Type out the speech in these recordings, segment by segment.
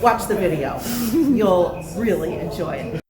watch the video. You'll really enjoy it.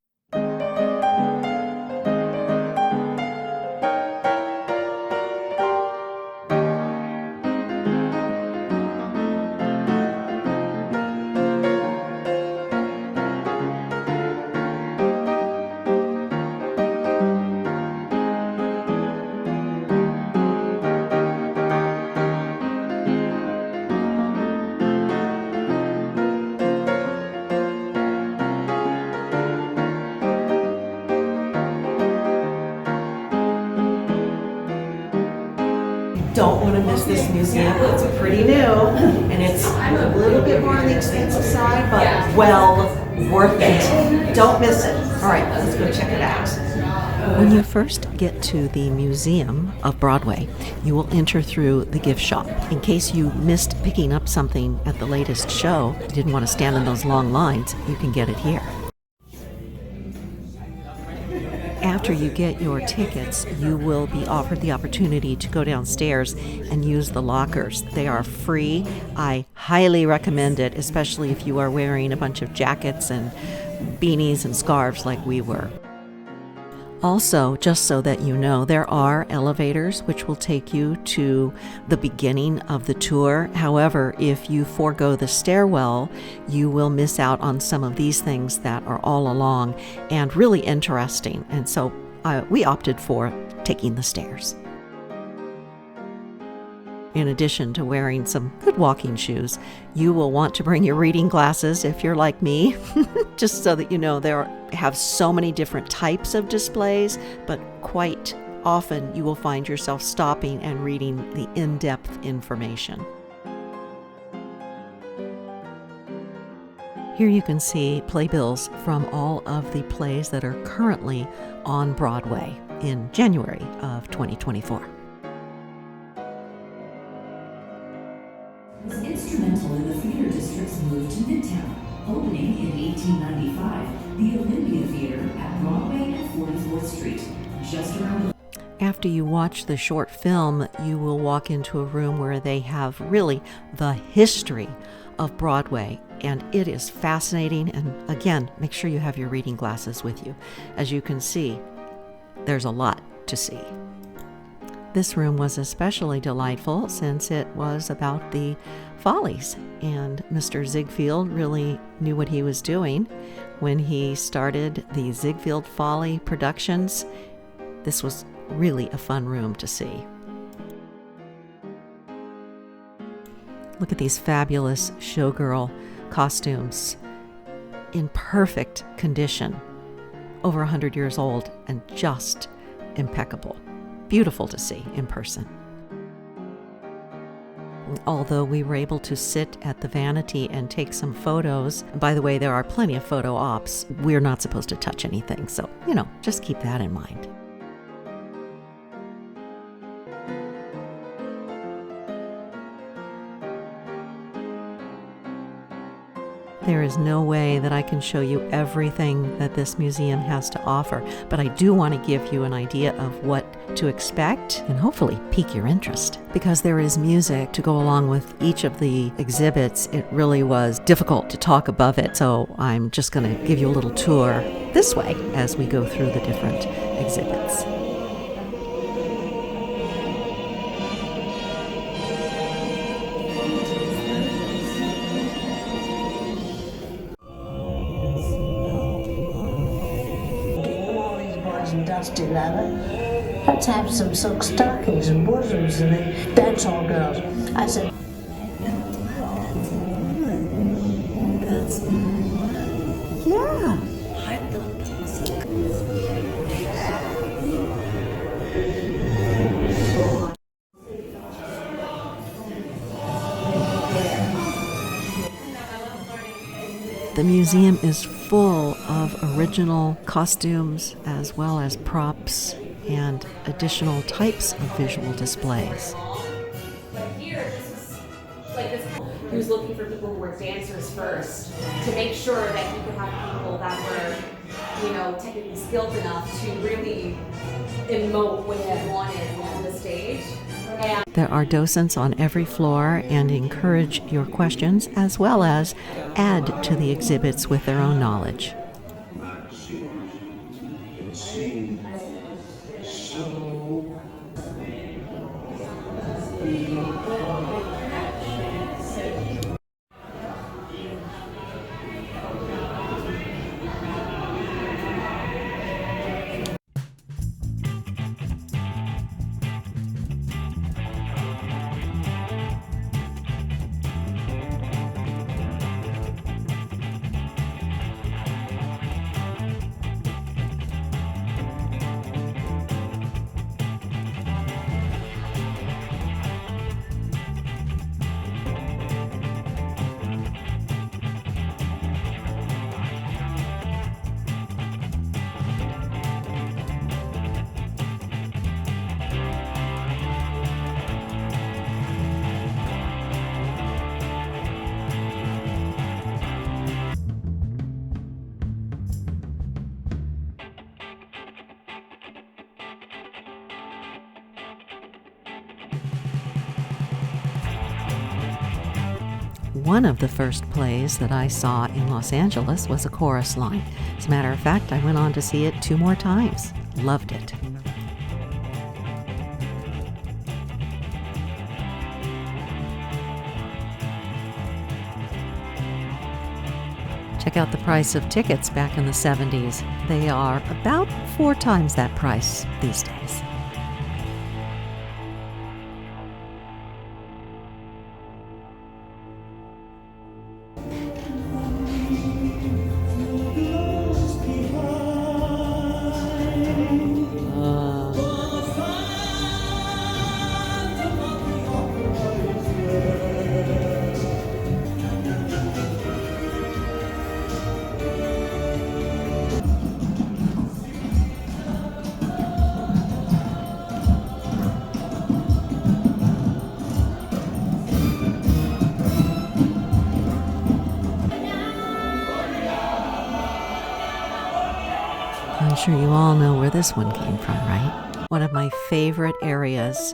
Don't want to miss this museum. It's pretty new, and it's a little bit more on the expensive side, but well worth it. Don't miss it. All right, let's go check it out. When you first get to the Museum of Broadway, you will enter through the gift shop. In case you missed picking up something at the latest show, you didn't want to stand in those long lines, you can get it here. After you get your tickets, you will be offered the opportunity to go downstairs and use the lockers. They are free. I highly recommend it, especially if you are wearing a bunch of jackets and beanies and scarves like we were. Also, just so that you know, there are elevators which will take you to the beginning of the tour. However, if you forego the stairwell, you will miss out on some of these things that are all along and really interesting. And so we opted for taking the stairs. In addition to wearing some good walking shoes, you will want to bring your reading glasses if you're like me, just so that you know there have so many different types of displays, but quite often you will find yourself stopping and reading the in-depth information. Here you can see playbills from all of the plays that are currently on Broadway in January of 2024. Was instrumental in the theater district's move to Midtown, opening in 1895, the Olympia Theater at Broadway and 44th Street, just around the... After you watch the short film, you will walk into a room where they have really the history of Broadway, and it is fascinating. And again, make sure you have your reading glasses with you. As you can see, there's a lot to see. This room was especially delightful since it was about the Follies, and Mr. Ziegfeld really knew what he was doing when he started the Ziegfeld Folly productions. This was really a fun room to see. Look at these fabulous showgirl costumes in perfect condition, over 100 years old and just impeccable. Beautiful to see in person. Although we were able to sit at the vanity and take some photos, by the way, there are plenty of photo ops, we're not supposed to touch anything, so, just keep that in mind. There is no way that I can show you everything that this museum has to offer, but I do want to give you an idea of what to expect and hopefully pique your interest. Because there is music to go along with each of the exhibits, it really was difficult to talk above it, so I'm just going to give you a little tour this way as we go through the different exhibits. And dusty leather. Let's have some silk stockings and bosoms and then dance hall girls. I said, yeah. The museum is full of original costumes as well as props and additional types of visual displays. He was looking for people who were dancers first to make sure that he could have people that were, technically skilled enough to really emote what he had wanted on the stage. And There are docents on every floor and encourage your questions as well as add to the exhibits with their own knowledge. One of the first plays that I saw in Los Angeles was a chorus line. As a matter of fact, I went on to see it 2 more times. Loved it. Check out the price of tickets back in the 70s. They are about 4 times that price these days. I'm sure you all know where this one came from, right? One of my favorite areas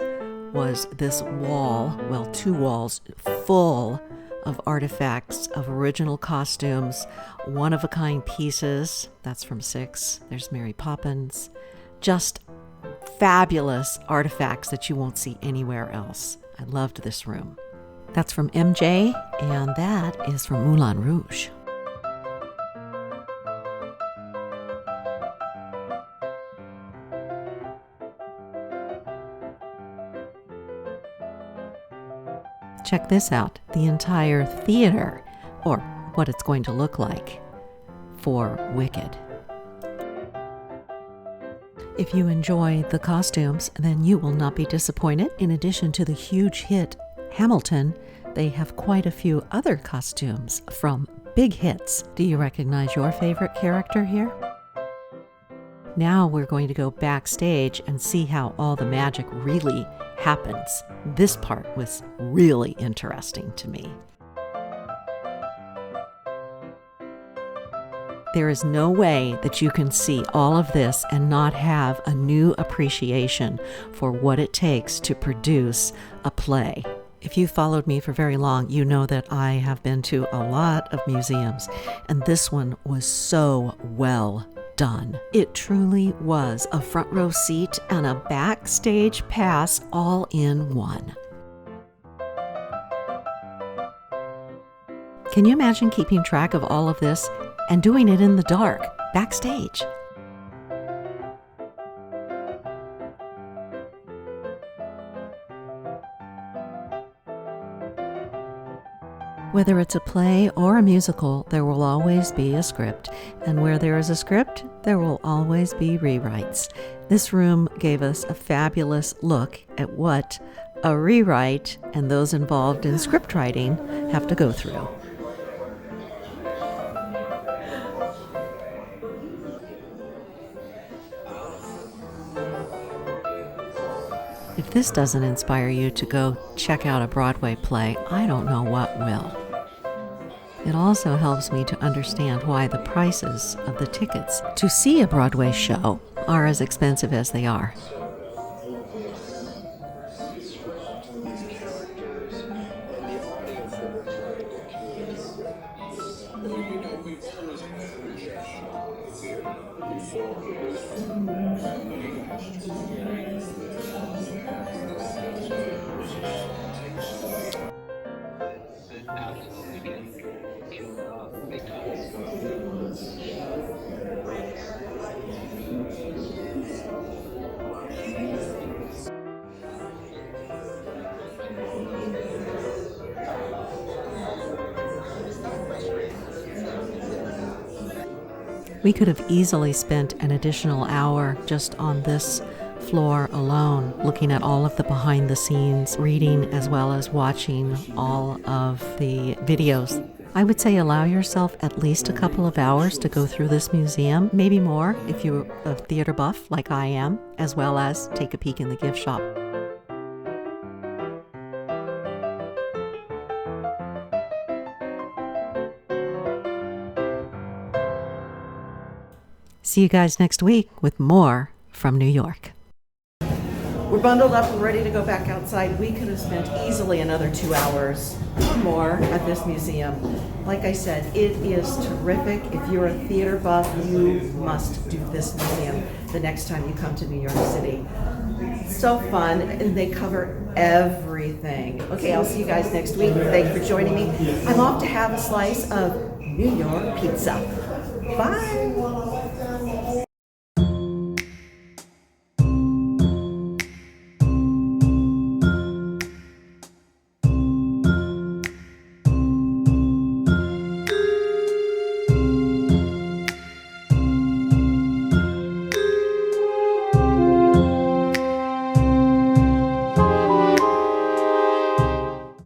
was this wall, well, 2 walls, full of artifacts of original costumes, one-of-a-kind pieces. That's from 6. There's Mary Poppins. Just fabulous artifacts that you won't see anywhere else. I loved this room. That's from MJ, and that is from Moulin Rouge. Check this out, the entire theater, or what it's going to look like for Wicked. If you enjoy the costumes, then you will not be disappointed. In addition to the huge hit Hamilton, they have quite a few other costumes from big hits. Do you recognize your favorite character here? Now we're going to go backstage and see how all the magic really happens. This part was really interesting to me. There is no way that you can see all of this and not have a new appreciation for what it takes to produce a play. If you followed me for very long, you know that I have been to a lot of museums, and this one was so well done. It truly was a front row seat and a backstage pass all in one. Can you imagine keeping track of all of this and doing it in the dark, backstage? Whether it's a play or a musical, there will always be a script. And where there is a script, there will always be rewrites. This room gave us a fabulous look at what a rewrite and those involved in script writing have to go through. If this doesn't inspire you to go check out a Broadway play, I don't know what will. It also helps me to understand why the prices of the tickets to see a Broadway show are as expensive as they are. We could have easily spent an additional hour just on this floor alone, looking at all of the behind the scenes, reading as well as watching all of the videos. I would say allow yourself at least a couple of hours to go through this museum, maybe more if you're a theater buff like I am, as well as take a peek in the gift shop. See you guys next week with more from New York. We're bundled up and ready to go back outside. We could have spent easily another 2 hours or more at this museum. Like I said, it is terrific. If you're a theater buff, you must do this museum the next time you come to New York City. So fun, and they cover everything. Okay, I'll see you guys next week. Thanks for joining me. I'm off to have a slice of New York pizza. Bye.